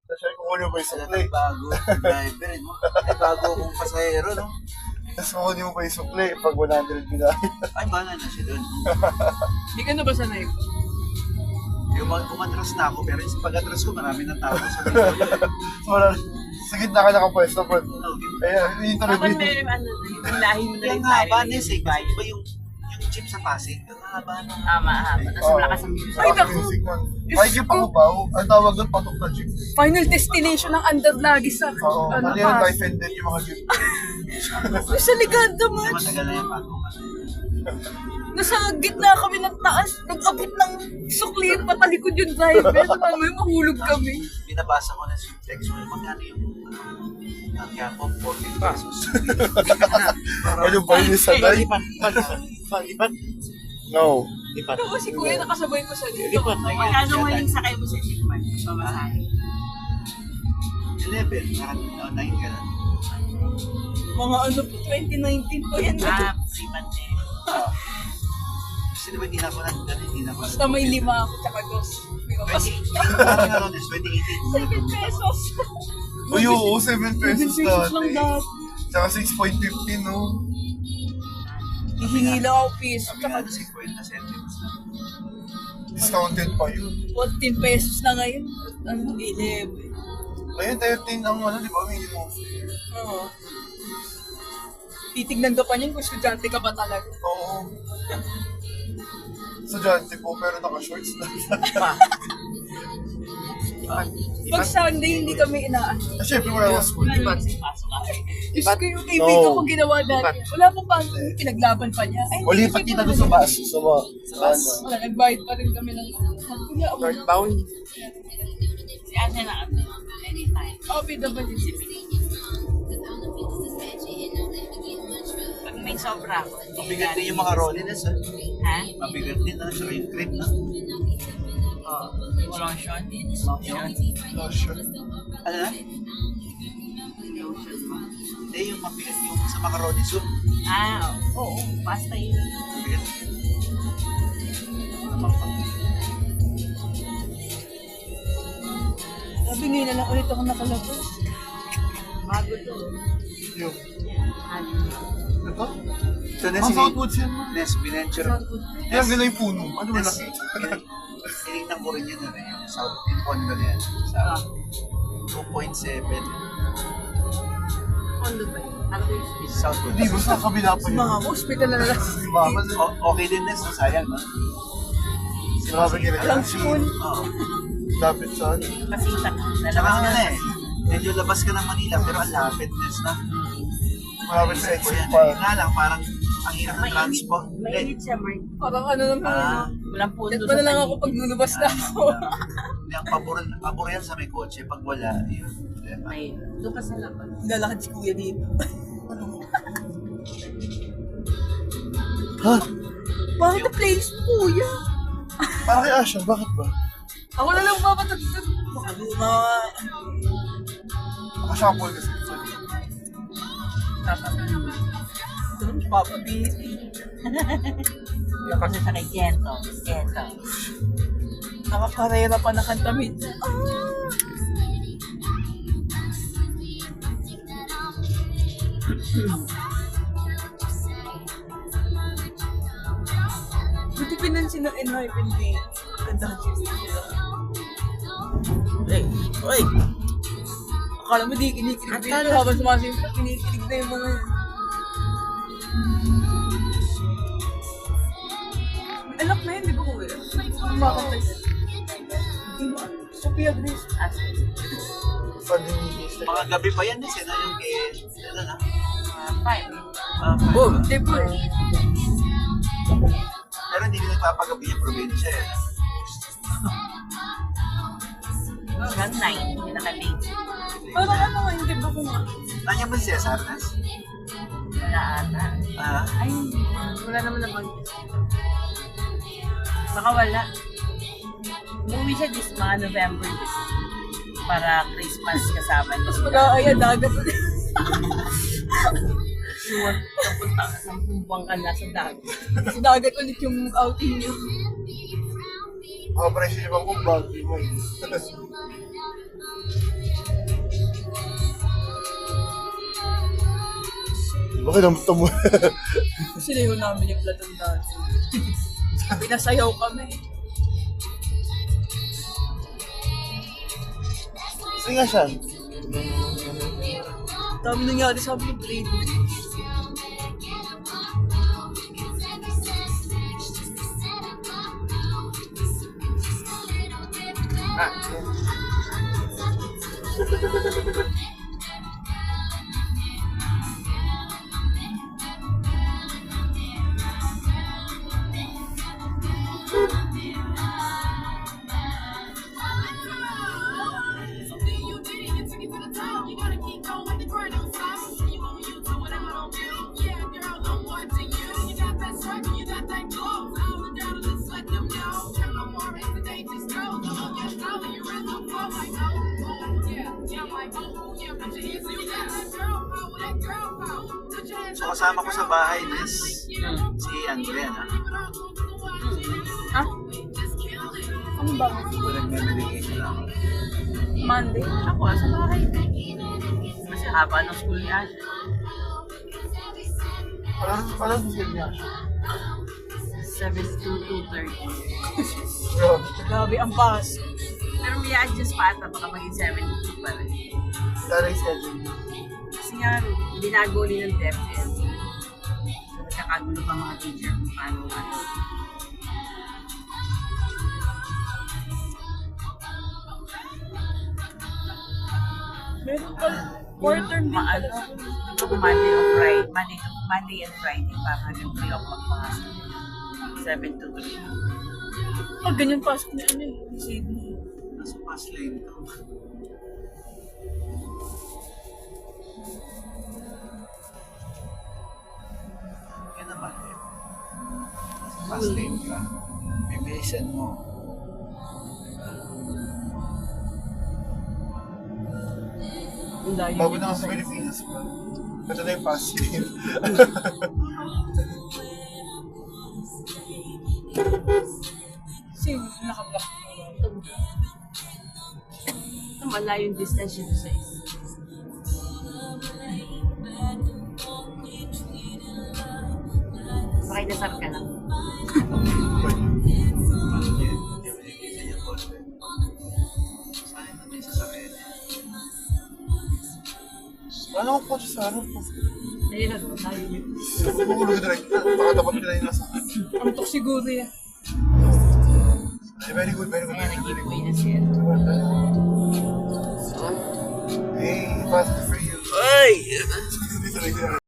Kasi kukunin mo yung Wala sukli. nang bago. Driver, no? May bago akong pasahero, no? Tapos kukunin mo pa yung sukli pag 100 binayad. Ay, bahala na siya doon. Hindi ka na ba sanay? Umatras na ako, pero sa pag-atras ko, marami ng tao sa video. Wala. Sa gitna ka nakapwesto po. Kaya, yung Dapat interview. may ano, yung lahi mo na Kaya rin nga, tayo. banes eh. Kasi ba yung jeep sa Pasig? Ang haba ng... Tama, haba. Tapos malakas ang music. Ay, naku! Ay, yung pakubaw. Ang tawag doon, patok na jeep. Final destination ng under lagi sa Oo, ano yan, life and death yung mga jeep. Sa Liganda, Kasi man. matagal na yung patukan. Nasa gitna kami ng taas. Nag-abot ng sukli. Patalikod yung driver. Mamaya mahulog kami. Binabasa ko na si text mo, magkano yung ang Yakob, 40 pesos. Ano ba yun sa day? Lipat. No. Lipat. Pero si Kuya nakasabay ko sa dito. Lipat. Magkano mo yung sakay mo sa jeepman? Pamasahe. 11, nakatinaw 9 ka na. Mga ano po, 2019 po yan. Lipat eh. Kasi diba hindi na ako hindi na ako. Basta may 5 ako, tsaka 2. Kasi 2018. Parang ano, 2018. 7 pesos. Uy, oo, 7 pesos 7 pesos lang dati. dati. Tsaka 6.50, no? Hihingi lang ako piso. Sabi Tsaka nga, 50 cents na. Discounted pa yun. 14 pesos na ngayon. Ano, 11. Ayun, 13 ang ano, di ba? Minimum. Oo. Titignan ka pa niyan kung estudyante ka ba talaga. Oo. Estudyante po, pero naka-shorts na. Pag Sunday, hindi kami inaan. Siyempre, wala akong school. Pasok ka. Diyos ko yung kaibigan ko ginawa dati. Wala pa pa, pinaglaban pa niya. Ay, O, lipat kita doon sa bus. Sa bus. Wala, nag-bite pa rin kami ng... Kuya, ako. Northbound. Si Ate na kami. Anytime. Oo, PWC. Pag may sobra ako. Mabigat din yung mga rollines, ha? Ha? Mabigat din, ano, sa yung creep, no? Oo. Walang shot. Lotion. Ano na? Hindi, yung mabigat yung sa macaroni soup. Ah, oo. Basta yun. Mabigat. Sabi ngayon na lang ulit ako nakalabas. Bago to. Yung. Ano? Ito? Ito na Ang si Southwoods yan, no? Nes Venture. Kaya ang ganda yung puno. Ano ba Nes, nakita? tinignan ko rin yun, ano, yung South, yung condo na yan. Sa 2.7. Kondo ba yun? Ano ba yung space? Southwood. Hindi, basta kabila pa yun. Mga hospital na lang. Di ba? Okay din, Nes, no? Sayang, no? Marami ka Alam school. Oo. Lapit sa ano. Pasita. Saka ano na eh. Medyo labas ka ng Manila, pero ang lapit, Nes, na. Malapit sa Ko exit yan. park. Nga lang, parang ang hirap ng transport. Mainit siya, Mark. Parang ano naman. Ah. Walang pundo. Yan pa na lang ako pag lulubas na ako. Hindi, ang pabor yan sa may kotse. Pag wala, yun. Diba? May, doon pa sa labas. Lalakad si Kuya dito. Ha? Bakit the place, Kuya? Para kay Asha, bakit ba? Ako na lang papatagtag. Baka luma. Nakashampoo kasi. Doon, papabiti. Yung kasi sa kay Kento. Kento. Nakakarera pa na kantamid. Buti pinansin ng Enhypen Day. Ganda ng cheese nila. Ay! Akala mo di kinikilig dito habang sumasimpa, kinikilig na yung mga yun. Anak na yun, di ba kuya? Bakit na yun? Hindi mo alam. Sophia Grace. Panininis. Mga gabi pa yan, Nes, yung kay, ano na? 5. Oh, di po eh. Pero hindi ko nagpapagabi yung probinsya eh. Hanggang 9, pinaka-late. Parang ano nga, hindi ba kung Nandiyan ba si Cesar, Nes? wala ata? Ah, Ay, wala naman naman. Baka wala. Umuwi siya this mga November this para Christmas kasama niya. Mas mag-aaya dagat ulit. Sure, napunta ka ng pumpang ka na sa dagat. Sa dagat ulit yung outing niyo. Mga presyo yung mga bagay mo. Bakit ang tamo? Sinayaw namin yung Platon dati. Pinasayaw kami. Sige nga siya. Dami nangyari sa amin yung grade. So kasama ko sa bahay, Nes, si Andrea, na. Ah? Ano ba? Ito nagme-medication ako. Monday? Ako, sa bahay. Kasi haba ng school yan. Parang sige niya. 7 to 2:30. Bro, Grabe ang pass. Pero may adjust pa ata, baka maging 7 to 2 pa rin. dala yung schedule. Kasi nga, binago rin ng DepEd. Nagkakagulo pa mga teacher kung paano ano. Meron pa, quarter din pala. Monday or Friday, Monday and Friday, parang hanggang 3 o'clock mga 7 to 3. Pag ganyan pasok na ano eh, Sydney. Nasa pass lane to. Yan naman eh. Nasa pass lane ka. Bibilisan mo. Ang layo. Bago na nga sa Pilipinas, bro. Ito na yung past game. Kasi nakablock. Malayo yung distance yun sa isa. Pakinasar ka lang. Saan na may sasakyan eh? Ano ang kotse sa harap ko? Ayun na, malayo yun. Mahulog direct na. Baka dapat ka na yung nasa. Antok siguro yan. Ay, very good, very good. Kaya nag-giveaway na siya. Hey, fast for you. Ay! Dito lang yan.